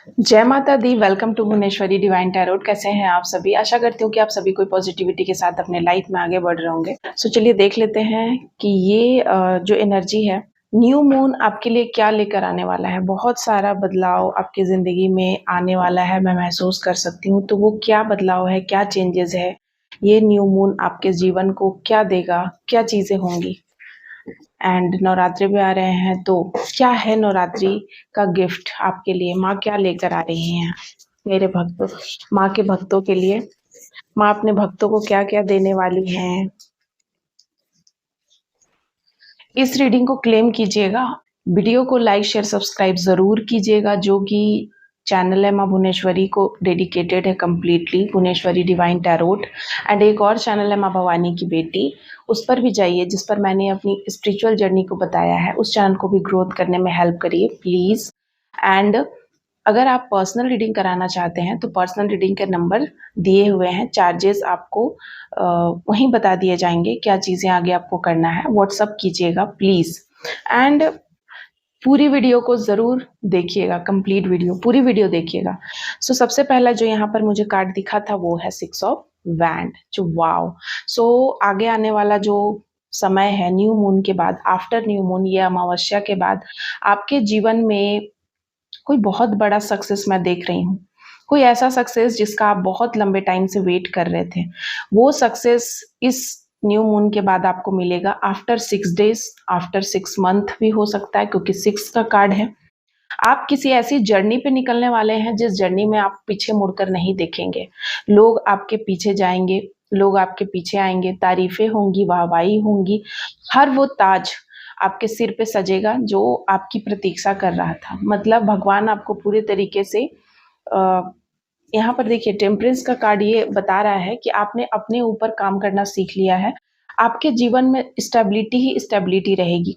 जय माता दी। Welcome to Bhuvaneshwari divine tarot. कैसे हैं आप सभी? आशा करती हूँ कि आप सभी कोई पॉजिटिविटी के साथ अपने लाइफ में आगे बढ़ रहे होंगे। चलिए देख लेते हैं कि ये जो एनर्जी है, न्यू मून आपके लिए क्या लेकर आने वाला है। बहुत सारा बदलाव आपकी जिंदगी में आने वाला है, मैं महसूस कर सकती हूँ। तो वो क्या बदलाव है, क्या चेंजेस है, ये न्यू मून आपके जीवन को क्या देगा, क्या चीजें होंगी। एंड नवरात्रि भी आ रहे हैं, तो क्या है नवरात्रि का गिफ्ट आपके लिए? माँ क्या लेकर आ रही हैं मेरे भक्तों, माँ के भक्तों के लिए? माँ अपने भक्तों को क्या क्या देने वाली हैं? इस रीडिंग को क्लेम कीजिएगा। वीडियो को लाइक शेयर सब्सक्राइब जरूर कीजिएगा। जो कि चैनल है माँ भुवनेश्वरी को डेडिकेटेड है completely, Bhuvaneshwari divine tarot. And एक और चैनल है माँ भवानी की बेटी, उस पर भी जाइए, जिस पर मैंने अपनी स्पिरिचुअल जर्नी को बताया है। उस चैनल को भी ग्रोथ करने में हेल्प करिए प्लीज़। एंड अगर आप पर्सनल रीडिंग कराना चाहते हैं तो पर्सनल रीडिंग के नंबर दिए हुए हैं। चार्जेस आपको वहीं बता दिए जाएंगे, क्या चीज़ें आगे आपको करना है। व्हाट्सअप कीजिएगा प्लीज़। एंड पूरी वीडियो को ज़रूर देखिएगा, कंप्लीट वीडियो, पूरी वीडियो देखिएगा। सबसे पहला जो यहाँ पर मुझे कार्ड दिखा था वो है 6 ऑफ वैंड, जो वाव। आगे आने वाला जो समय है न्यू मून के बाद, आफ्टर न्यू मून, ये अमावस्या के बाद आपके जीवन में कोई बहुत बड़ा सक्सेस मैं देख रही हूँ। कोई ऐसा सक्सेस जिसका आप बहुत लंबे टाइम से वेट कर रहे थे, वो सक्सेस इस न्यू मून के बाद आपको मिलेगा। आफ्टर 6 डेज, आफ्टर 6 मंथ भी हो सकता है, क्योंकि 6 का कार्ड है। आप किसी ऐसी जर्नी पे निकलने वाले हैं जिस जर्नी में आप पीछे मुड़कर नहीं देखेंगे। लोग आपके पीछे जाएंगे, लोग आपके पीछे आएंगे, तारीफें होंगी, वाहवाही होंगी। हर वो ताज आपके सिर पे सजेगा जो आपकी प्रतीक्षा कर रहा था। मतलब भगवान आपको पूरे तरीके से यहाँ पर देखिए, टेम्परेंस का कार्ड ये बता रहा है कि आपने अपने ऊपर काम करना सीख लिया है। आपके जीवन में स्टेबिलिटी ही स्टेबिलिटी रहेगी,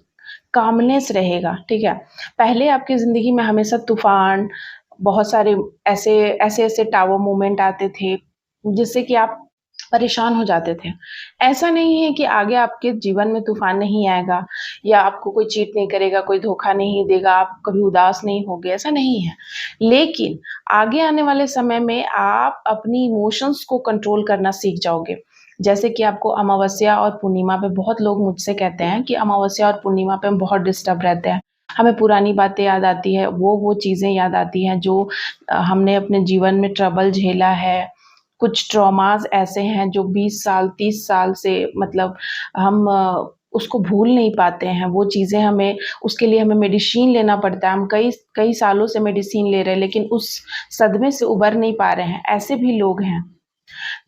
कामनेस रहेगा, ठीक है। पहले आपकी ज़िंदगी में हमेशा तूफ़ान, बहुत सारे ऐसे ऐसे टावर मोमेंट आते थे, जिससे कि आप परेशान हो जाते थे। ऐसा नहीं है कि आगे आपके जीवन में तूफ़ान नहीं आएगा, या आपको कोई चीट नहीं करेगा, कोई धोखा नहीं देगा, आप कभी उदास नहीं होंगे, ऐसा नहीं है। लेकिन आगे आने वाले समय में आप अपनी इमोशंस को कंट्रोल करना सीख जाओगे। जैसे कि आपको अमावस्या और पूर्णिमा पे, बहुत लोग मुझसे कहते हैं कि अमावस्या और पूर्णिमा पे हम बहुत डिस्टर्ब रहते हैं, हमें पुरानी बातें याद आती है, वो चीज़ें याद आती हैं जो हमने अपने जीवन में ट्रबल झेला है। कुछ ट्रॉमास ऐसे हैं जो 20 साल 30 साल से, मतलब हम उसको भूल नहीं पाते हैं। वो चीज़ें हमें, उसके लिए हमें मेडिसिन लेना पड़ता है। हम कई कई सालों से मेडिसिन ले रहे हैं, लेकिन उस सदमे से उबर नहीं पा रहे हैं। ऐसे भी लोग हैं।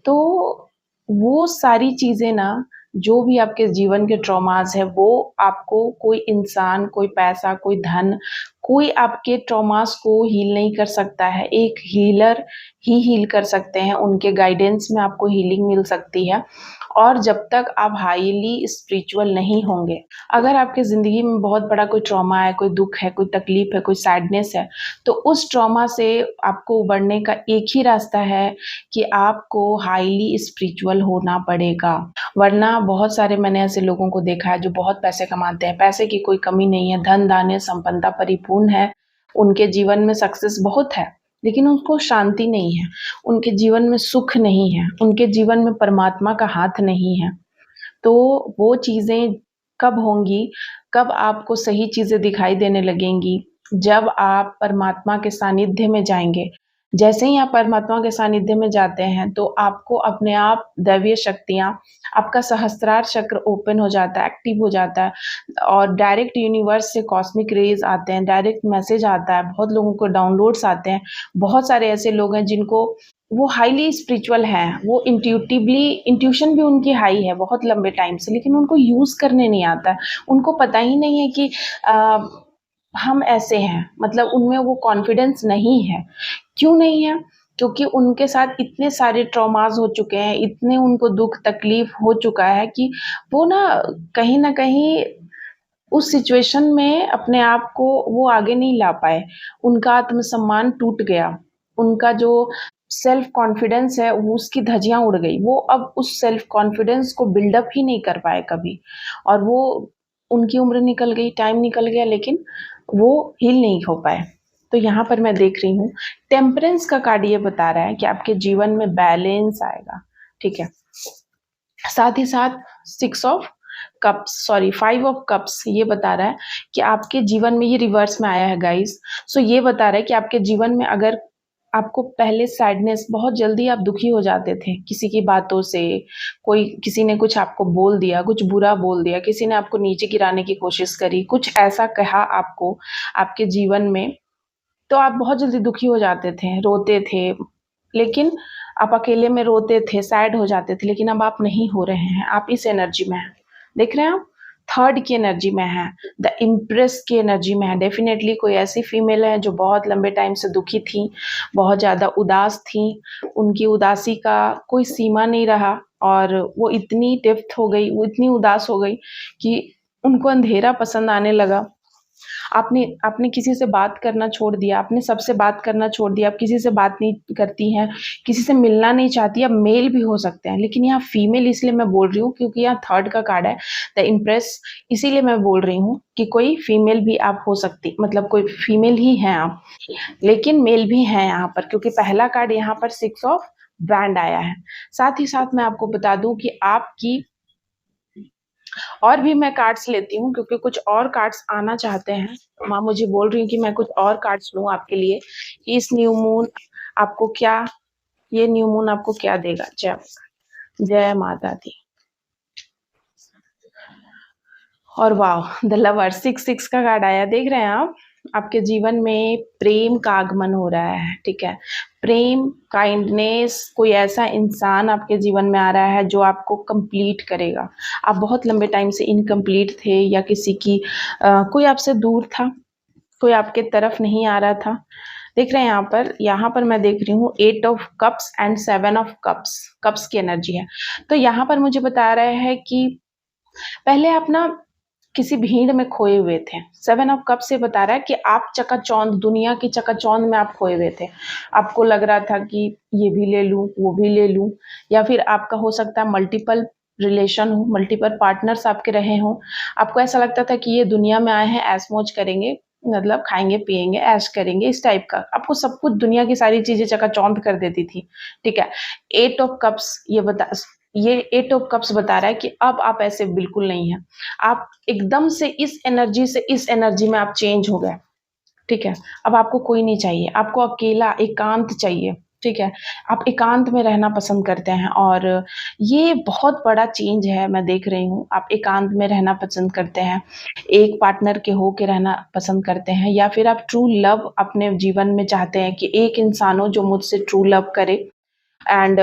तो वो सारी चीज़ें ना, जो भी आपके जीवन के ट्रॉमास है, वो आपको कोई इंसान, कोई पैसा, कोई धन, कोई आपके ट्रॉमास को हील नहीं कर सकता है। एक हीलर ही हील कर सकते हैं, उनके गाइडेंस में आपको हीलिंग मिल सकती है। और जब तक आप हाईली स्पिरिचुअल नहीं होंगे, अगर आपकी ज़िंदगी में बहुत बड़ा कोई ट्रॉमा है, कोई दुःख है, कोई तकलीफ है, कोई सैडनेस है, तो उस ट्रॉमा से आपको उबरने का एक ही रास्ता है कि आपको हाईली स्पिरिचुअल होना पड़ेगा। वरना बहुत सारे मैंने ऐसे लोगों को देखा है जो बहुत पैसे कमाते हैं, पैसे की कोई कमी नहीं है, धन धान्य संपन्नता परिपूर्ण है, उनके जीवन में सक्सेस बहुत है, लेकिन उनको शांति नहीं है, उनके जीवन में सुख नहीं है, उनके जीवन में परमात्मा का हाथ नहीं है। तो वो चीज़ें कब होंगी, कब आपको सही चीज़ें दिखाई देने लगेंगी? जब आप परमात्मा के सानिध्य में जाएँगे। जैसे ही आप परमात्मा के सानिध्य में जाते हैं, तो आपको अपने आप दैवीय शक्तियाँ, आपका सहस्त्रार चक्र ओपन हो जाता है, एक्टिव हो जाता है, और डायरेक्ट यूनिवर्स से कॉस्मिक रेज़ आते हैं, डायरेक्ट मैसेज आता है, बहुत लोगों को डाउनलोड्स आते हैं। बहुत सारे ऐसे लोग हैं जिनको, वो हाईली स्पिरिचुअल हैं, वो इंट्यूटिवली, इंट्यूशन भी उनकी हाई है बहुत लंबे टाइम से, लेकिन उनको यूज़ करने नहीं आता है। उनको पता ही नहीं है कि हम ऐसे हैं, मतलब उनमें वो कॉन्फिडेंस नहीं है। क्यों नहीं है? क्योंकि उनके साथ इतने सारे ट्रॉमास हो चुके हैं, इतने उनको दुःख तकलीफ हो चुका है कि वो ना, कहीं न कहीं उस सिचुएशन में अपने आप को वो आगे नहीं ला पाए। उनका आत्मसम्मान टूट गया। उनका जो सेल्फ कॉन्फिडेंस है, वो उसकी धज्जियाँ उड़ गई। वो अब उस सेल्फ कॉन्फिडेंस को बिल्डअप ही नहीं कर पाए कभी, और वो, उनकी उम्र निकल गई, टाइम निकल गया, लेकिन वो हील नहीं हो पाए। तो यहाँ पर मैं देख रही हूँ टेम्परेंस का कार्ड ये बता रहा है कि आपके जीवन में बैलेंस आएगा, ठीक है। साथ ही साथ 5 ऑफ कप्स ये बता रहा है कि आपके जीवन में, ये रिवर्स में आया है गाइस, सो ये बता रहा है कि आपके जीवन में अगर आपको पहले सैडनेस, बहुत जल्दी आप दुखी हो जाते थे किसी की बातों से, कोई किसी ने कुछ आपको बोल दिया, कुछ बुरा बोल दिया, किसी ने आपको नीचे गिराने की कोशिश करी, कुछ ऐसा कहा आपको आपके जीवन में, तो आप बहुत जल्दी दुखी हो जाते थे, रोते थे, लेकिन आप अकेले में रोते थे, सैड हो जाते थे, लेकिन अब आप नहीं हो रहे हैं, आप इस एनर्जी में हैं। देख रहे हैं आप, थर्ड की एनर्जी में है, द इम्प्रेस की एनर्जी में है। डेफिनेटली कोई ऐसी फीमेल है जो बहुत लंबे टाइम से दुखी थी, बहुत ज़्यादा उदास थी, उनकी उदासी का कोई सीमा नहीं रहा और वो इतनी डेप्थ हो गई, वो इतनी उदास हो गई कि उनको अंधेरा पसंद आने लगा। आपने आपने किसी से बात करना छोड़ दिया, आपने सबसे बात करना छोड़ दिया, आप किसी से बात नहीं करती हैं, किसी से मिलना नहीं चाहती। अब मेल भी हो सकते हैं, लेकिन यहाँ फीमेल इसलिए मैं बोल रही हूँ क्योंकि यहाँ थर्ड का कार्ड है, द इम्प्रेस, इसीलिए मैं बोल रही हूँ कि कोई फीमेल भी आप हो सकती, मतलब कोई फीमेल ही हैं आप, लेकिन मेल भी हैं यहाँ पर, क्योंकि पहला कार्ड यहाँ पर 6 ऑफ बैंड आया है। साथ ही साथ मैं आपको बता दूं कि आपकी, और भी मैं कार्ड्स लेती हूँ क्योंकि कुछ और कार्ड्स आना चाहते हैं। माँ मुझे बोल रही हूँ कि मैं कुछ और कार्ड्स लूँ आपके लिए कि इस न्यू मून आपको क्या, ये न्यू मून आपको क्या देगा। जय माता दी। और वाह, द लवर, 6 का कार्ड आया। देख रहे हैं आप, आपके जीवन में प्रेम का आगमन हो रहा है, ठीक है। प्रेम, काइंडनेस, कोई ऐसा इंसान आपके जीवन में आ रहा है जो आपको कंप्लीट करेगा। आप बहुत लंबे टाइम से इनकम्प्लीट थे, या किसी की कोई आपसे दूर था, कोई आपके तरफ नहीं आ रहा था। देख रहे हैं यहाँ पर मैं देख रही हूँ 8 of cups and 7 of cups, cups की एनर्जी है। तो यहाँ पर मुझे बता रहे हैं कि पहले आप ना किसी भीड़ में खोए हुए थे। 7 ऑफ कप से बता रहा है कि आप चकाचौंध, दुनिया की चकाचौंध में आप खोए हुए थे। आपको लग रहा था कि ये भी ले लूं, वो भी ले लूं, या फिर आपका हो सकता है मल्टीपल रिलेशन हो, मल्टीपल पार्टनर्स आपके रहे हों। आपको ऐसा लगता था कि ये दुनिया में आए हैं, ऐश मौज करेंगे, मतलब खाएंगे पिएंगे ऐश करेंगे, इस टाइप का। आपको सब कुछ, दुनिया की सारी चीजें चकाचौंध कर देती थी, ठीक है। 8 ऑफ कप्स ये 8 ऑफ कप्स बता रहा है कि अब आप ऐसे बिल्कुल नहीं हैं। आप एकदम से इस एनर्जी से इस एनर्जी में आप चेंज हो गए, ठीक है। अब आपको कोई नहीं चाहिए, आपको अकेला एकांत चाहिए, ठीक है। आप एकांत में रहना पसंद करते हैं और ये बहुत बड़ा चेंज है, मैं देख रही हूँ। आप एकांत में रहना पसंद करते हैं, एक पार्टनर के हो के रहना पसंद करते हैं, या फिर आप ट्रू लव अपने जीवन में चाहते हैं कि एक इंसान हो जो मुझसे ट्रू लव करे। एंड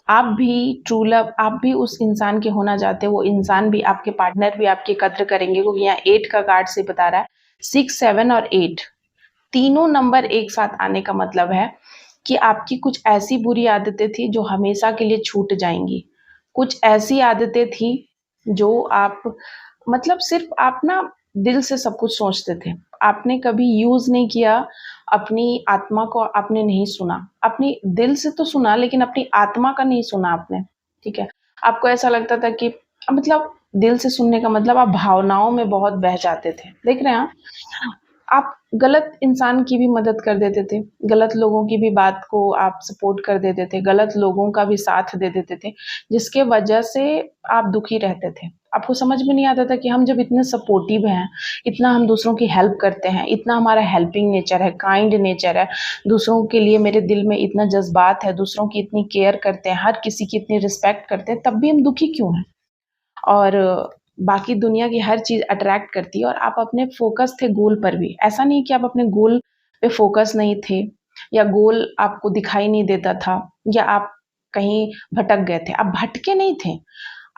आप भी ट्रू लव, आप भी उस इंसान के होना चाहते हो, वो इंसान भी, आपके पार्टनर भी आपकी कद्र करेंगे, क्योंकि यहाँ 8 का कार्ड से बता रहा है। 6, 7 और 8 तीनों नंबर एक साथ आने का मतलब है कि आपकी कुछ ऐसी बुरी आदतें थी जो हमेशा के लिए छूट जाएंगी। कुछ ऐसी आदतें थी जो आप, मतलब सिर्फ आप ना दिल से सब कुछ सोचते थे, आपने कभी यूज नहीं किया, अपनी आत्मा को आपने नहीं सुना, अपनी दिल से तो सुना लेकिन अपनी आत्मा का नहीं सुना आपने, ठीक है। आपको ऐसा लगता था कि, मतलब दिल से सुनने का मतलब आप भावनाओं में बहुत बह जाते थे। देख रहे हैं आप गलत इंसान की भी मदद कर देते थे, गलत लोगों की भी बात को आप सपोर्ट कर देते थे, गलत लोगों का भी साथ दे देते थे, जिसके वजह से आप दुखी रहते थे। आपको समझ में नहीं आता था कि हम जब इतने सपोर्टिव हैं, इतना हम दूसरों की हेल्प करते हैं, इतना हमारा हेल्पिंग नेचर है, काइंड नेचर है, दूसरों के लिए मेरे दिल में इतना जज्बात है, दूसरों की इतनी केयर करते हैं, हर किसी की इतनी रिस्पेक्ट करते हैं, तब भी हम दुखी क्यों हैं? और बाकी दुनिया की हर चीज़ अट्रैक्ट करती है और आप अपने फ़ोकस थे गोल पर भी। ऐसा नहीं कि आप अपने गोल पे फ़ोकस नहीं थे, या गोल आपको दिखाई नहीं देता था, या आप कहीं भटक गए थे। आप भटके नहीं थे।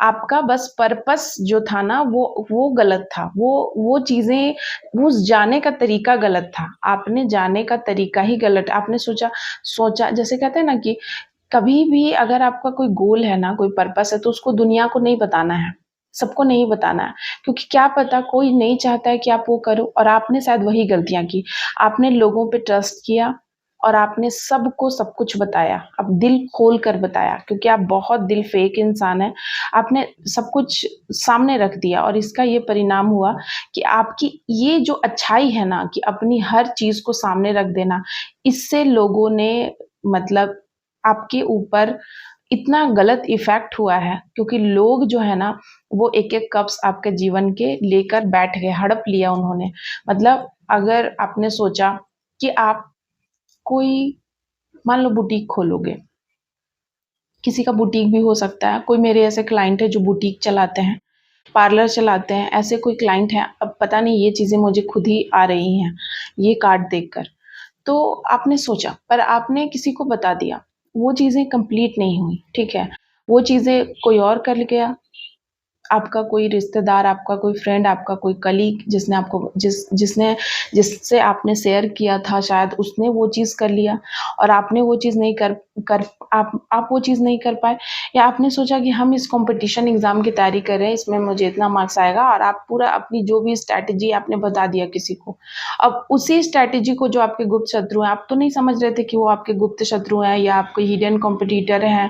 आपका बस पर्पस जो था ना, वो गलत था। वो चीज़ें, वो जाने का तरीका गलत था। आपने जाने का तरीका ही गलत, आपने सोचा, जैसे कहते हैं ना कि कभी भी अगर आपका कोई गोल है ना, कोई पर्पस है, तो उसको दुनिया को नहीं बताना है, सबको नहीं बताना है, क्योंकि क्या पता कोई नहीं चाहता है कि आप वो करो, और आपने शायद वही गलतियां की। आपने लोगों पे ट्रस्ट किया और आपने सबको सब कुछ बताया, अब दिल खोल कर बताया, क्योंकि आप बहुत दिल फेक इंसान हैं। आपने सब कुछ सामने रख दिया और इसका ये परिणाम हुआ कि आपकी ये जो अच्छाई है ना कि अपनी हर चीज़ को सामने रख देना, इससे लोगों ने मतलब आपके ऊपर इतना गलत इफ़ेक्ट हुआ है, क्योंकि लोग जो है ना वो एक-एक कप्स आपके जीवन के लेकर बैठ गए, हड़प लिया उन्होंने। मतलब अगर आपने सोचा कि आप कोई मान लो बुटीक खोलोगे, किसी का बुटीक भी हो सकता है, कोई मेरे ऐसे क्लाइंट है जो बुटीक चलाते हैं, पार्लर चलाते हैं, ऐसे कोई क्लाइंट हैं, अब पता नहीं ये चीज़ें मुझे खुद ही आ रही हैं, ये कार्ड देखकर। तो आपने सोचा, पर आपने किसी को बता दिया, वो चीज़ें कंप्लीट नहीं हुई, ठीक है? वो चीज़ें कोई और कर गया, आपका कोई रिश्तेदार, आपका कोई फ्रेंड, आपका कोई कलीग जिसने आपको जिससे आपने शेयर किया था शायद उसने वो चीज़ कर लिया और आपने वो चीज़ नहीं कर कर आप वो चीज़ नहीं कर पाए, या आपने सोचा कि हम इस कॉम्पिटिशन एग्ज़ाम की तैयारी कर रहे हैं, इसमें मुझे इतना मार्क्स आएगा और आप पूरा अपनी जो भी स्ट्रैटेजी आपने बता दिया किसी को। अब उसी स्ट्रैटेजी को जो आपके गुप्त शत्रु हैं, आप तो नहीं समझ रहे थे कि वो आपके गुप्त शत्रु हैं या आपके हिडन कॉम्पिटिटर हैं,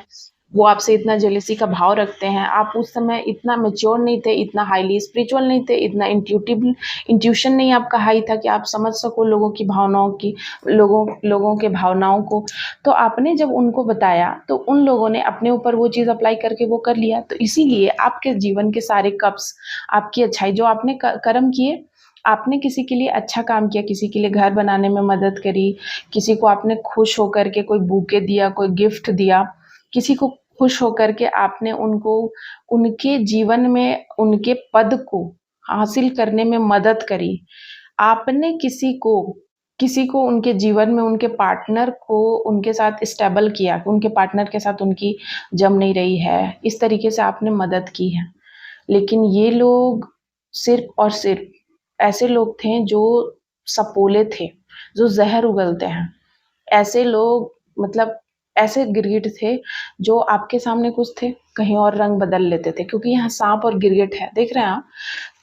वो आपसे इतना जेलसी का भाव रखते हैं। आप उस समय इतना मैच्योर नहीं थे, इतना हाईली स्पिरिचुअल नहीं थे, इतना इंट्यूशन नहीं आपका हाई था कि आप समझ सको लोगों की भावनाओं की, लोगों के भावनाओं को। तो आपने जब उनको बताया तो उन लोगों ने अपने ऊपर वो चीज़ अप्लाई करके वो कर लिया। तो इसीलिए आपके जीवन के सारे कप्स, आपकी अच्छाई जो आपने कर्म किए, आपने किसी के लिए अच्छा काम किया, किसी के लिए घर बनाने में मदद करी, किसी को आपने खुश होकर के कोई बुके दिया, कोई गिफ्ट दिया, किसी को खुश होकर के आपने उनको उनके जीवन में उनके पद को हासिल करने में मदद करी। आपने किसी को उनके जीवन में उनके पार्टनर को उनके साथ स्टेबल किया, उनके पार्टनर के साथ उनकी जम नहीं रही है, इस तरीके से आपने मदद की है। लेकिन ये लोग सिर्फ़ और सिर्फ़ ऐसे लोग थे जो सपोले थे, जो ज़हर उगलते हैं। ऐसे लोग मतलब ऐसे गिरगिट थे जो आपके सामने कुछ थे, कहीं और रंग बदल लेते थे, क्योंकि यहाँ साँप और गिरगिट है, देख रहे हैं आप?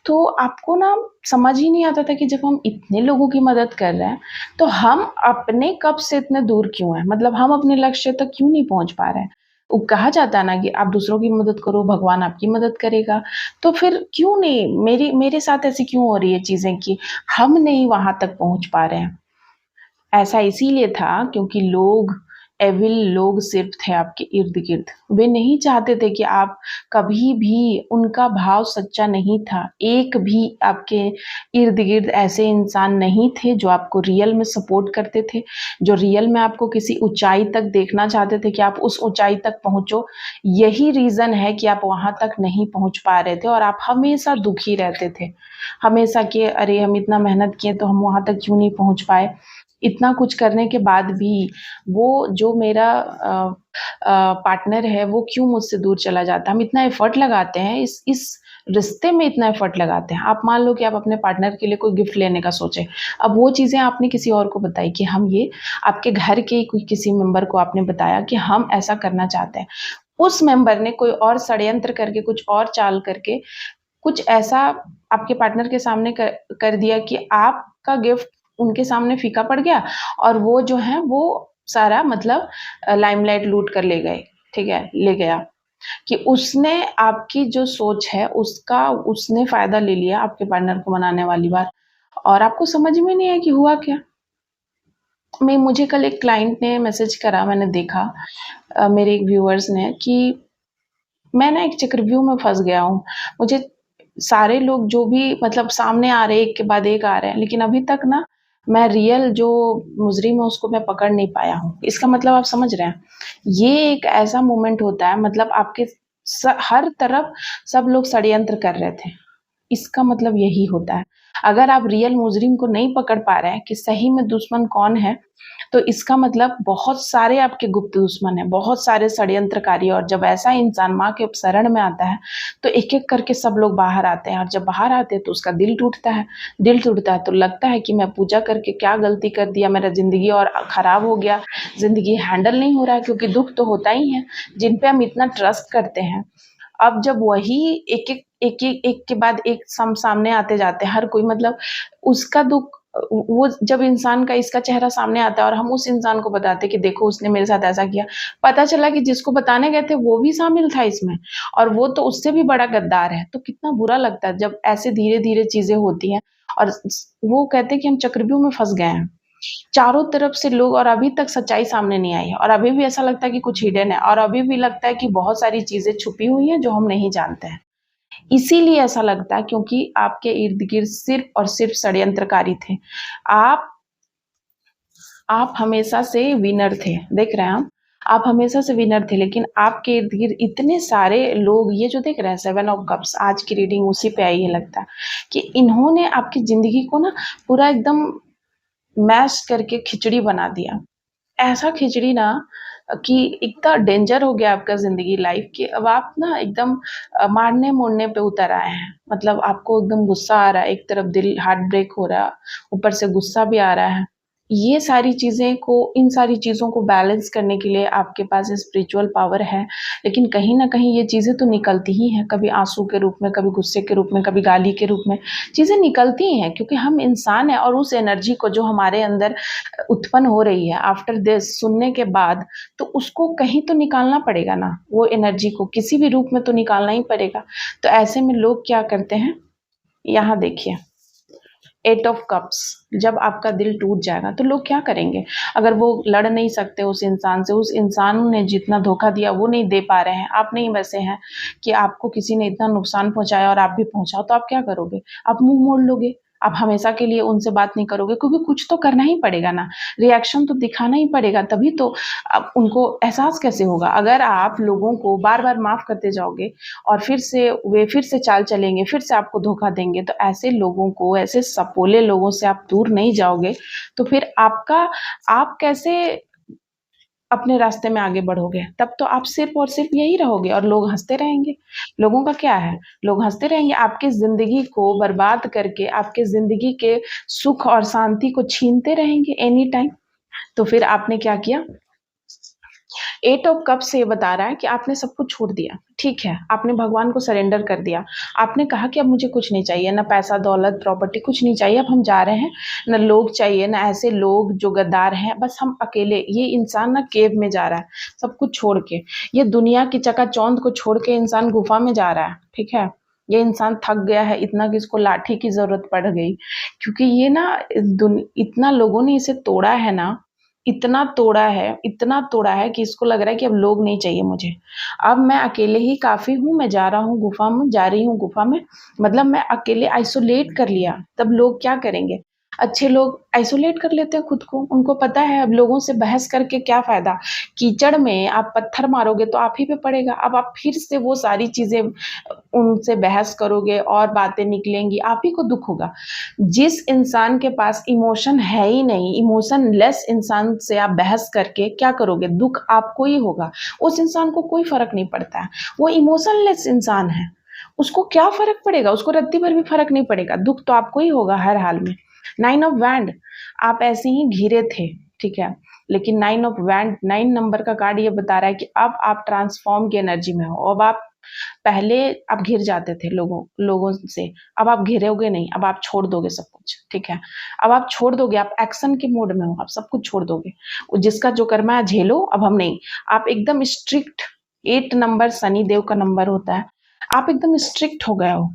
तो आपको ना समझ ही नहीं आता था कि जब हम इतने लोगों की मदद कर रहे हैं, तो हम अपने कब से इतने दूर क्यों हैं? मतलब हम अपने लक्ष्य तक क्यों नहीं पहुँच पा रहे हैं? वो कहा जाता है ना कि आप दूसरों की मदद करो, भगवान आपकी मदद करेगा। तो फिर क्यों नहीं मेरे साथ ऐसी क्यों हो रही है चीज़ें कि हम नहीं वहाँ तक पहुँच पा रहे हैं? ऐसा इसीलिए था क्योंकि एविल लोग सिर्फ थे आपके इर्द-गिर्द। वे नहीं चाहते थे कि आप कभी भी, उनका भाव सच्चा नहीं था। एक भी आपके इर्द-गिर्द ऐसे इंसान नहीं थे जो आपको रियल में सपोर्ट करते थे, जो रियल में आपको किसी ऊँचाई तक देखना चाहते थे कि आप उस ऊँचाई तक पहुँचो। यही रीज़न है कि आप वहाँ तक नहीं पहुँच पा रहे थे और आप हमेशा दुखी रहते थे। हमेशा कि अरे! हम इतना मेहनत किए तो हम वहाँ तक क्यों नहीं पहुँच पाए। इतना कुछ करने के बाद भी वो जो मेरा पार्टनर है वो क्यों मुझसे दूर चला जाता है। हम इतना एफ़र्ट लगाते हैं इस रिश्ते में, इतना एफ़र्ट लगाते हैं। आप मान लो कि आप अपने पार्टनर के लिए कोई गिफ्ट लेने का सोचे। अब वो चीज़ें आपने किसी और को बताई कि हम ये आपके घर के कोई किसी मेंबर को आपने बताया कि हम ऐसा करना चाहते हैं। उस मेंबर ने कोई और षड्यंत्र करके, कुछ और चाल करके, कुछ ऐसा आपके पार्टनर के सामने कर दिया कि आपका गिफ्ट उनके सामने फीका पड़ गया और वो जो है वो सारा मतलब लाइमलाइट लूट कर ले गए, ठीक है? ले गया कि उसने आपकी जो सोच है उसका उसने फ़ायदा ले लिया आपके पार्टनर को मनाने वाली बात, और आपको समझ में नहीं आया कि हुआ क्या? मुझे कल एक क्लाइंट ने मैसेज करा, मैंने देखा मेरे एक व्यूअर्स ने कि मैं ना एक चक्रव्यूह में फँस गया हूँ। मुझे सारे लोग जो भी मतलब सामने आ रहे हैं, एक के बाद एक आ रहे हैं, लेकिन अभी तक ना मैं रियल जो मुज़रिम है उसको मैं पकड़ नहीं पाया हूँ। इसका मतलब आप समझ रहे हैं? ये एक ऐसा मोमेंट होता है, मतलब आपके हर तरफ सब लोग षड्यंत्र कर रहे थे। इसका मतलब यही होता है। अगर आप रियल मुज़रिम को नहीं पकड़ पा रहे हैं कि सही में दुश्मन कौन है, तो इसका मतलब बहुत सारे आपके गुप्त दुश्मन हैं, बहुत सारे षड्यंत्रकारी, और जब ऐसा इंसान माँ के शरण में आता है, तो एक-एक करके सब लोग बाहर आते हैं और जब बाहर आते हैं तो उसका दिल टूटता है। दिल टूटता है तो लगता है कि मैं पूजा करके क्या गलती कर दिया, मेरा ज़िंदगी और ख़राब हो गया, ज़िंदगी हैंडल नहीं हो रहा है, क्योंकि दुःख तो होता ही है, जिन पे हम इतना ट्रस्ट करते हैं। अब जब वही एक के बाद एक सामने आते जाते हैं, हर कोई मतलब उसका दुःख वो जब इंसान का इसका चेहरा सामने आता है और हम उस इंसान को बताते हैं कि देखो उसने मेरे साथ ऐसा किया, पता चला कि जिसको बताने गए थे वो भी शामिल था इसमें और वो तो उससे भी बड़ा गद्दार है। तो कितना बुरा लगता है जब ऐसे धीरे-धीरे चीज़ें होती हैं और वो कहते हैं कि हम चक्रव्यूह में फँस गए हैं। चारों तरफ से लोग और अभी तक सच्चाई सामने नहीं आई है और अभी भी ऐसा लगता है कि कुछ हिडन है और अभी भी लगता है कि बहुत सारी चीज़ें छुपी हुई हैं जो हम नहीं जानते हैं। इसीलिए ऐसा लगता है क्योंकि आपके इर्द-गिर्द सिर्फ़ और सिर्फ़ षड्यंत्रकारी थे। आप आप हमेशा से विनर थे, देख रहे हैं आप हमेशा से विनर थे, लेकिन आपके इर्द-गिर्द इतने सारे लोग ये जो देख रहे हैं 7 ऑफ कप्स आज की रीडिंग उसी पे आई है लगता है, कि इन्होंने आपकी ज़िंदगी को ना पूरा एकदम मैश करके खिचड़ी बना दिया। ऐसा खिचड़ी ना कि इतना डेंजर हो गया आपका ज़िंदगी लाइफ़ कि अब आप ना एकदम मारने-मोड़ने पे उतर आए हैं। मतलब आपको एकदम गुस्सा आ रहा है, एक तरफ दिल हार्ट ब्रेक हो रहा, ऊपर से गुस्सा भी आ रहा है। ये सारी चीज़ें को इन सारी चीज़ों को बैलेंस करने के लिए आपके पास स्पिरिचुअल पावर है, लेकिन कहीं न कहीं ये चीज़ें तो निकलती ही हैं, कभी आँसू के रूप में, कभी गुस्से के रूप में, कभी गाली के रूप में, चीज़ें निकलती ही हैं क्योंकि हम इंसान हैं और उस एनर्जी को जो हमारे अंदर उत्पन्न हो रही है आफ्टर दिस सुनने के बाद, तो उसको कहीं तो निकालना पड़ेगा ना, वो एनर्जी को किसी भी रूप में तो निकालना ही पड़ेगा। तो ऐसे में लोग क्या करते हैं, यहाँ देखिए 8 ऑफ कप्स जब आपका दिल टूट जाएगा तो लोग क्या करेंगे? अगर वो लड़ नहीं सकते उस इंसान से, उस इंसान ने जितना धोखा दिया वो नहीं दे पा रहे हैं, आप नहीं वैसे हैं कि आपको किसी ने इतना नुकसान पहुँचाया और आप भी पहुँचाओ, तो आप क्या करोगे? आप मुँह मोड़ लोगे, आप हमेशा के लिए उनसे बात नहीं करोगे क्योंकि कुछ तो करना ही पड़ेगा ना, रिएक्शन तो दिखाना ही पड़ेगा तभी तो अब उनको एहसास कैसे होगा? अगर आप लोगों को बार-बार माफ़ करते जाओगे और फिर से चाल चलेंगे, फिर से आपको धोखा देंगे, तो ऐसे लोगों को, ऐसे सपोले लोगों से आप दूर नहीं जाओगे, तो फिर आप कैसे अपने रास्ते में आगे बढ़ोगे? तब तो आप सिर्फ़ और सिर्फ़ यही रहोगे और लोग हँसते रहेंगे। लोगों का क्या है? लोग हँसते रहेंगे, आपकी ज़िंदगी को बर्बाद करके, आपके ज़िंदगी के सुख और शांति को छीनते रहेंगे एनी टाइम। तो फिर आपने क्या किया? 8 ऑफ कप्स से ये बता रहा है कि आपने सब कुछ छोड़ दिया, ठीक है, आपने भगवान को सरेंडर कर दिया। आपने कहा कि अब मुझे कुछ नहीं चाहिए, ना पैसा, दौलत, प्रॉपर्टी कुछ नहीं चाहिए, अब हम जा रहे हैं, ना लोग चाहिए, ना ऐसे लोग जो गद्दार हैं, बस हम अकेले ये इंसान ना केव में जा रहा है, सब कुछ छोड़ के। ये दुनिया की चकाचौंध को छोड़ के इंसान गुफ़ा में जा रहा है, ठीक है? ये इंसान थक गया है इतना कि इसको लाठी की ज़रूरत पड़ गई, क्योंकि ये ना इतना लोगों ने इसे तोड़ा है ना, इतना तोड़ा है कि इसको लग रहा है कि अब लोग नहीं चाहिए मुझे। अब मैं अकेले ही काफ़ी हूँ, मैं जा रहा हूँ गुफ़ा में जा रही हूँ गुफ़ा में, मतलब मैं अकेले आइसोलेट कर लिया, तब लोग क्या करेंगे? अच्छे लोग आइसोलेट कर लेते हैं खुद को, उनको पता है अब लोगों से बहस करके क्या फ़ायदा? कीचड़ में आप पत्थर मारोगे तो आप ही पे पड़ेगा, अब आप फिर से वो सारी चीज़ें उनसे बहस करोगे और बातें निकलेंगी, आप ही को दुःख होगा। जिस इंसान के पास इमोशन है ही नहीं, इमोशनलेस इंसान से आप बहस करके क्या करोगे? दुःख आपको ही होगा। उस इंसान को कोई फ़र्क नहीं पड़ता है। वो इमोशनलेस इंसान है। उसको क्या फ़र्क पड़ेगा? उसको रत्ती भर भी फ़र्क नहीं पड़ेगा। दुःख तो आपको ही होगा हर हाल में। 9 ऑफ वैंड आप ऐसे ही घिरे थे, ठीक है? लेकिन 9 ऑफ वैंड 9 नंबर का कार्ड ये बता रहा है कि अब आप ट्रांसफ़ॉर्म की एनर्जी में हो। अब आप पहले आप घिर जाते थे लोगों से, अब आप घिरोगे नहीं, अब आप छोड़ दोगे सब कुछ, ठीक है? अब आप छोड़ दोगे, आप एक्शन के मोड में हो, आप सब कुछ छोड़ दोगे। जिसका जो कर्मा है झेलो, अब हम नहीं। आप एकदम स्ट्रिक्ट 8 नंबर शनि देव का नंबर होता है, आप एकदम स्ट्रिक्ट हो गए हो।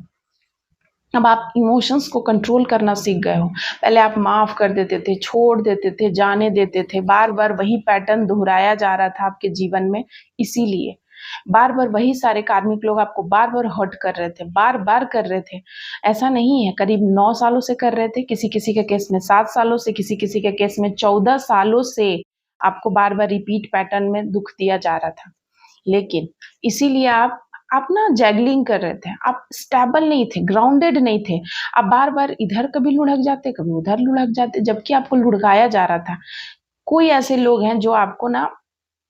अब आप इमोशंस को कंट्रोल करना सीख गए हो। पहले आप माफ़ कर देते थे, छोड़ देते थे, जाने देते थे, बार-बार वही पैटर्न दोहराया जा रहा था आपके जीवन में, इसीलिए। बार-बार वही सारे कार्मिक लोग आपको बार-बार हर्ट कर रहे थे, बार-बार कर रहे थे। ऐसा नहीं है, करीब 9 सालों से कर रहे थे, किसी-किसी के केस में 7 सालों से, किसी-किसी के केस में 14 सालों से आपको बार-बार रिपीट पैटर्न में दुःख दिया जा रहा था। लेकिन इसीलिए आप ना जैगलिंग कर रहे थे, आप स्टेबल नहीं थे, ग्राउंडेड नहीं थे। आप बार-बार इधर कभी लुढ़क जाते, कभी उधर लुढ़क जाते, जबकि आपको लुढ़काया जा रहा था। कोई ऐसे लोग हैं जो आपको ना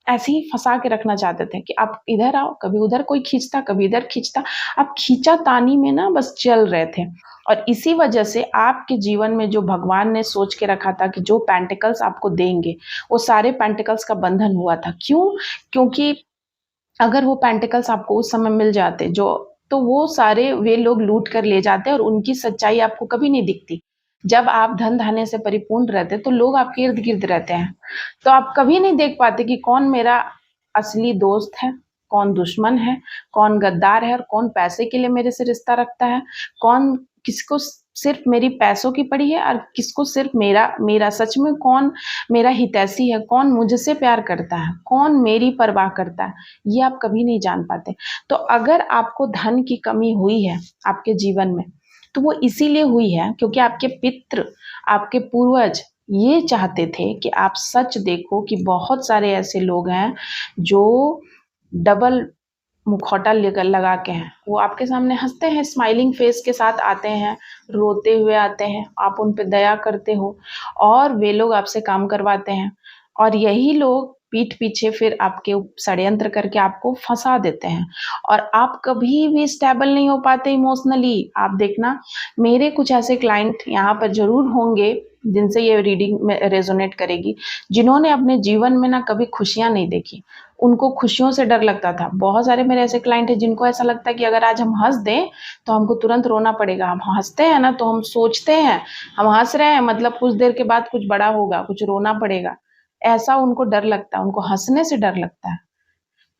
ऐसे ही फँसा के रखना चाहते थे कि आप इधर आओ, कभी उधर कोई खींचता, कभी इधर खींचता। आप खींचातानी में ना बस चल रहे थे और इसी वजह से आपके जीवन में जो भगवान ने सोच के रखा था कि जो पेंटिकल्स आपको देंगे, वो सारे पेंटिकल्स का बंधन हुआ था। क्यों? क्योंकि अगर वो पेंटिकल्स आपको उस समय मिल जाते जो तो वो सारे वे लोग लूट कर ले जाते और उनकी सच्चाई आपको कभी नहीं दिखती। जब आप धन धान्य से परिपूर्ण रहते तो लोग आपके इर्द गिर्द रहते हैं, तो आप कभी नहीं देख पाते कि कौन मेरा असली दोस्त है, कौन दुश्मन है, कौन गद्दार है और कौन पैसे के लिए मेरे से रिश्ता रखता है, कौन किसको सिर्फ मेरी पैसों की पड़ी है और किसको सिर्फ मेरा मेरा सच में कौन मेरा हितैषी है, कौन मुझसे प्यार करता है, कौन मेरी परवाह करता है, ये आप कभी नहीं जान पाते। तो अगर आपको धन की कमी हुई है आपके जीवन में, तो वो इसीलिए हुई है क्योंकि आपके पितृ, आपके पूर्वज ये चाहते थे कि आप सच देखो कि बहुत सारे ऐसे लोग हैं जो डबल मुखौटा लेकर लगा के हैं। वो आपके सामने हंसते हैं, स्माइलिंग फेस के साथ आते हैं, रोते हुए आते हैं, आप उन पे दया करते हो और वे लोग आपसे काम करवाते हैं, और यही लोग पीठ पीछे फिर आपके षड्यंत्र करके आपको फंसा देते हैं और आप कभी भी स्टेबल नहीं हो पाते इमोशनली। आप देखना, मेरे कुछ ऐसे क्लाइंट यहाँ पर जरूर होंगे जिनसे ये रीडिंग में रेजोनेट करेगी, जिन्होंने अपने जीवन में ना कभी खुशियां नहीं देखी, उनको खुशियों से डर लगता था। बहुत सारे मेरे ऐसे क्लाइंट हैं जिनको ऐसा लगता है कि अगर आज हम हंस दें तो हमको तुरंत रोना पड़ेगा। हम हंसते हैं ना तो हम सोचते हैं हम हंस रहे हैं, मतलब कुछ देर के बाद कुछ बड़ा होगा, कुछ रोना पड़ेगा, ऐसा उनको डर लगता है, उनको हंसने से डर लगता है।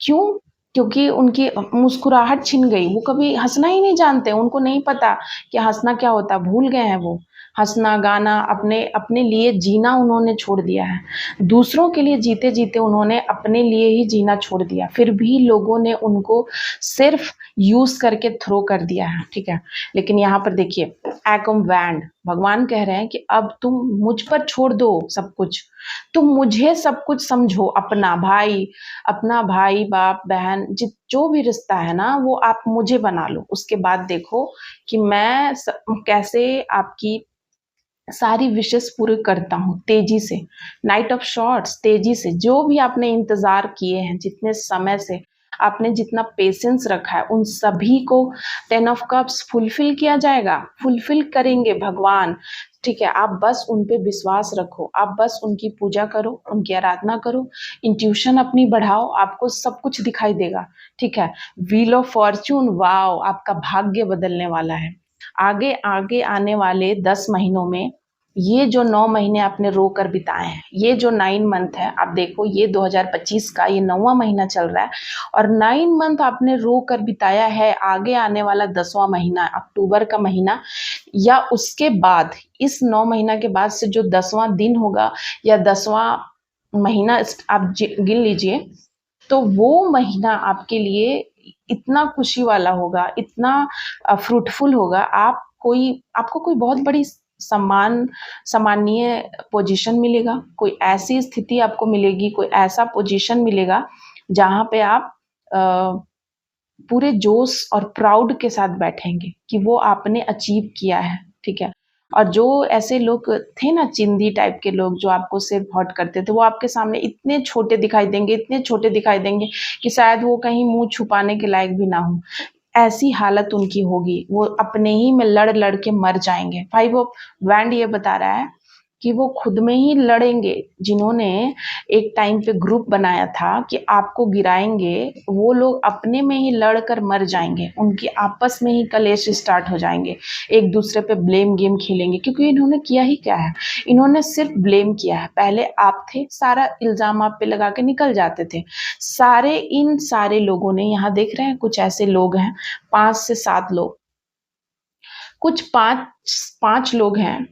क्यों? क्योंकि उनकी मुस्कुराहट छिन गई, वो कभी हंसना ही नहीं जानते, उनको नहीं पता कि हंसना क्या होता है, भूल गए हैं वो। हंसना गाना अपने अपने लिए जीना उन्होंने छोड़ दिया है, दूसरों के लिए जीते जीते उन्होंने अपने लिए ही जीना छोड़ दिया, फिर भी लोगों ने उनको सिर्फ यूज करके थ्रो कर दिया है, ठीक है। लेकिन यहाँ पर देखिए, एकम वैंड भगवान कह रहे हैं कि अब तुम मुझ पर छोड़ दो सब कुछ, तुम मुझे सब कुछ समझो, अपना भाई बाप बहन जो भी रिश्ता है ना वो आप मुझे बना लो, उसके बाद देखो कि मैं कैसे आपकी सारी विशेष पूरे करता हूँ तेजी से, नाइट ऑफ शॉर्ट्स, तेजी से। जो भी आपने इंतजार किए हैं, जितने समय से आपने जितना पेशेंस रखा है, उन सभी को 10 ऑफ कप्स फुलफिल किया जाएगा, फुलफिल करेंगे भगवान, ठीक है। आप बस उन पे विश्वास रखो, आप बस उनकी पूजा करो, उनकी आराधना करो, इंट्यूशन अपनी बढ़ाओ, आपको सब कुछ दिखाई देगा, ठीक है। व्हील ऑफ फॉर्च्यून, वाओ, आपका भाग्य बदलने वाला है। आगे आगे आने वाले 10 महीनों में, ये जो 9 महीने आपने रो कर बिताए हैं, ये जो 9 मंथ है, आप देखो ये 2025 का ये 9वां महीना चल रहा है और 9 मंथ आपने रो कर बिताया है। आगे आने वाला 10वां महीना, अक्टूबर का महीना या उसके बाद, इस 9 महीना के बाद से जो 10वां दिन होगा या 10वां महीना आप गिन लीजिए, तो वो महीना आपके लिए इतना खुशी वाला होगा, इतना फ्रूटफुल होगा। आपको कोई बहुत बड़ी सम्मानीय पोजीशन मिलेगा, कोई ऐसी स्थिति आपको मिलेगी, कोई ऐसा पोजीशन मिलेगा जहाँ पे आप पूरे जोश और प्राउड के साथ बैठेंगे कि वो आपने अचीव किया है, ठीक है। और जो ऐसे लोग थे ना, चिंदी टाइप के लोग जो आपको सिर्फ हर्ट करते थे, वो आपके सामने इतने छोटे दिखाई देंगे, इतने छोटे दिखाई देंगे कि शायद वो कहीं मुंह छुपाने के लायक भी ना हो। ऐसी हालत उनकी होगी, वो अपने ही में लड़ लड़ के मर जाएंगे। 5 ऑफ वैंड ये बता रहा है कि वो खुद में ही लड़ेंगे। जिन्होंने एक टाइम पे ग्रुप बनाया था कि आपको गिराएंगे, वो लोग अपने में ही लड़कर मर जाएंगे, उनकी आपस में ही कलेश स्टार्ट हो जाएंगे, एक दूसरे पे ब्लेम गेम खेलेंगे। क्योंकि इन्होंने किया ही क्या है, इन्होंने सिर्फ ब्लेम किया है। पहले आप थे, सारा इल्जाम आप पे लगा के निकल जाते थे। इन सारे लोगों ने, यहाँ देख रहे हैं कुछ ऐसे लोग हैं, 5 से 7 लोग, कुछ पांच लोग हैं,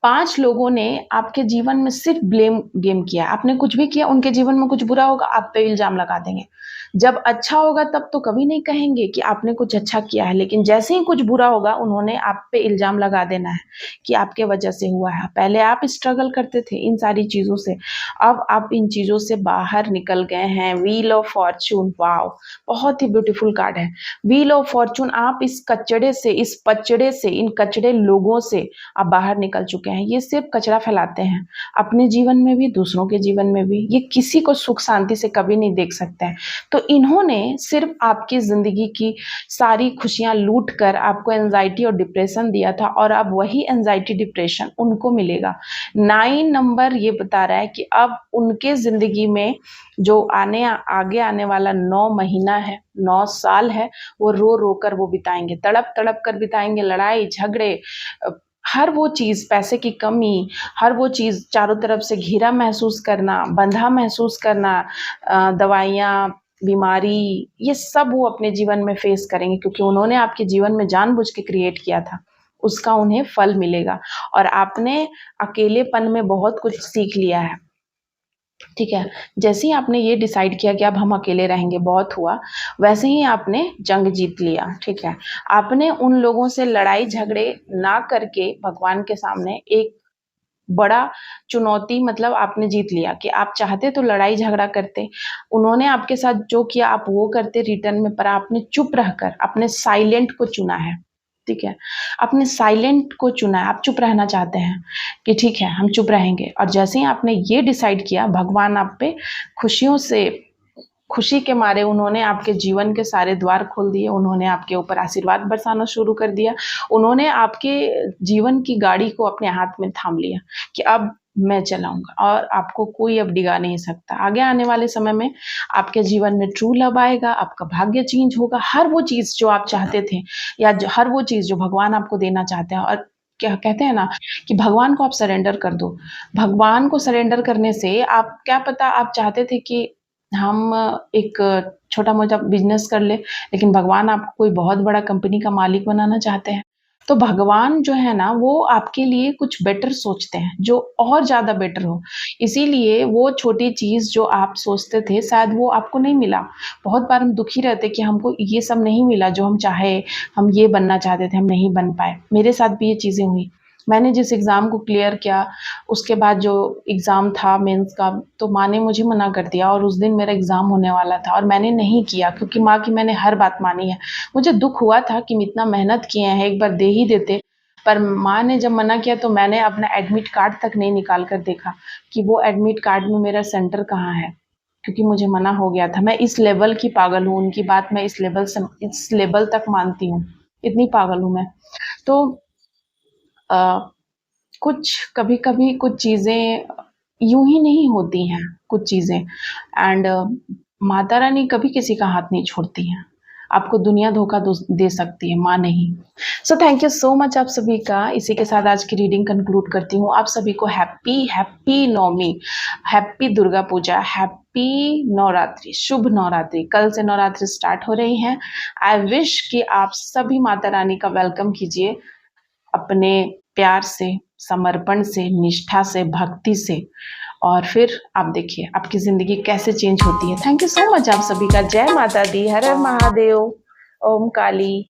5 लोगों ने आपके जीवन में सिर्फ ब्लेम गेम किया। आपने कुछ भी किया, उनके जीवन में कुछ बुरा होगा आप पे इल्जाम लगा देंगे। जब अच्छा होगा तब तो कभी नहीं कहेंगे कि आपने कुछ अच्छा किया है, लेकिन जैसे ही कुछ बुरा होगा उन्होंने आप पे इल्जाम लगा देना है कि आपके वजह से हुआ है। पहले आप स्ट्रगल करते थे इन सारी चीजों से, अब आप इन चीजों से बाहर निकल गए हैं। व्हील ऑफ फॉर्च्यून, वाओ, बहुत ही ब्यूटीफुल कार्ड है व्हील ऑफ फॉर्च्यून। आप इस कचड़े से, इस पचड़े से, इन कचड़े लोगों से आप बाहर निकल चुके हैं। ये सिर्फ कचरा फैलाते हैं, अपने जीवन में भी दूसरों के जीवन में भी। ये किसी को सुख शांति से कभी नहीं देख सकते हैं। तो इन्होंने सिर्फ आपकी जिंदगी की सारी खुशियां लूट कर आपको एंजाइटी और डिप्रेशन दिया था, और अब वही एंजाइटी डिप्रेशन उनको मिलेगा। 9 नंबर ये बता रहा है कि अब उनके जिंदगी में जो आगे आने वाला 9 महीना है, 9 साल है, वो रो रो कर वो बिताएंगे, तड़प तड़प कर बिताएंगे। लड़ाई झगड़े, हर वो चीज़, पैसे की कमी, हर वो चीज़, चारों तरफ से घिरा महसूस करना, बंधा महसूस करना, दवाइयाँ, बीमारी, ये सब वो अपने जीवन में फेस करेंगे, क्योंकि उन्होंने आपके जीवन में जानबूझ के क्रिएट किया था। उसका उन्हें फल मिलेगा, और आपने अकेलेपन में बहुत कुछ सीख लिया है। ठीक है, जैसे ही आपने ये डिसाइड किया कि अब हम अकेले रहेंगे, बहुत हुआ, वैसे ही आपने जंग जीत लिया। ठीक है, आपने उन लोगों से लड़ाई झगड़े ना करके भगवान के सामने एक बड़ा चुनौती, मतलब आपने जीत लिया कि आप चाहते तो लड़ाई झगड़ा करते, उन्होंने आपके साथ जो किया आप वो करते रिटर्न में, पर आपने चुप रहकर अपने साइलेंट को चुना है। ठीक है, अपने साइलेंट को चुना है, आप चुप रहना चाहते हैं कि ठीक है हम चुप रहेंगे, और जैसे ही आपने ये डिसाइड किया, भगवान आप पे खुशियों से, खुशी के मारे उन्होंने आपके जीवन के सारे द्वार खोल दिए, उन्होंने आपके ऊपर आशीर्वाद बरसाना शुरू कर दिया, उन्होंने आपके जीवन की गाड़ी को अपने हाथ में थाम लिया कि अब मैं चलाऊँगा और आपको कोई अब डिगा नहीं सकता। आगे आने वाले समय में आपके जीवन में ट्रू लव आएगा, आपका भाग्य चेंज होगा, हर वो चीज़ जो आप चाहते थे, या हर वो चीज़ जो भगवान आपको देना चाहते हैं, और क्या कहते हैं ना कि भगवान को आप सरेंडर कर दो। भगवान को सरेंडर करने से, आप क्या पता, आप चाहते थे कि हम एक छोटा-मोटा बिज़नेस कर लें, लेकिन भगवान आपको कोई बहुत बड़ा कंपनी का मालिक बनाना चाहते हैं। तो भगवान जो है ना, वो आपके लिए कुछ बेटर सोचते हैं, जो और ज़्यादा बेटर हो। इसीलिए वो छोटी चीज़ जो आप सोचते थे, शायद वो आपको नहीं मिला। बहुत बार हम दुखी रहते कि हमको ये सब नहीं मिला जो हम चाहे, हम ये बनना चाहते थे, हम नहीं बन पाए। मेरे साथ भी ये चीज़ें हुई। मैंने जिस एग्ज़ाम को क्लियर किया, उसके बाद जो एग्ज़ाम था मेंस का, तो माँ ने मुझे मना कर दिया, और उस दिन मेरा एग्ज़ाम होने वाला था और मैंने नहीं किया, क्योंकि माँ की मैंने हर बात मानी है। मुझे दुःख हुआ था कि इतना मेहनत किए हैं, एक बार दे ही देते, पर माँ ने जब मना किया तो मैंने अपना एडमिट कार्ड तक नहीं निकाल कर देखा कि वो एडमिट कार्ड में मेरा सेंटर कहाँ है, क्योंकि मुझे मना हो गया था। मैं इस लेवल की पागल हूँ, उनकी बात मैं इस लेवल तक मानती हूँ, इतनी पागल हूँ मैं। तो अ, कुछ कभी-कभी कुछ चीज़ें यूँ ही नहीं होती हैं, कुछ चीज़ें, एंड माता रानी कभी किसी का हाथ नहीं छोड़ती हैं। आपको दुनिया धोखा दे सकती है, माँ नहीं। So thank you so much आप सभी का। इसी के साथ आज की रीडिंग कंक्लूड करती हूँ। आप सभी को हैप्पी नवमी, हैप्पी दुर्गा पूजा, हैप्पी नवरात्रि, शुभ नवरात्रि। कल से नवरात्रि स्टार्ट हो रही हैं। आई विश कि आप सभी माता रानी का वेलकम कीजिए अपने प्यार से, समर्पण से, निष्ठा से, भक्ति से, और फिर आप देखिए आपकी ज़िंदगी कैसे चेंज होती है। थैंक यू सो मच आप सभी का। जय माता दी, हर हर महादेव, ओम काली।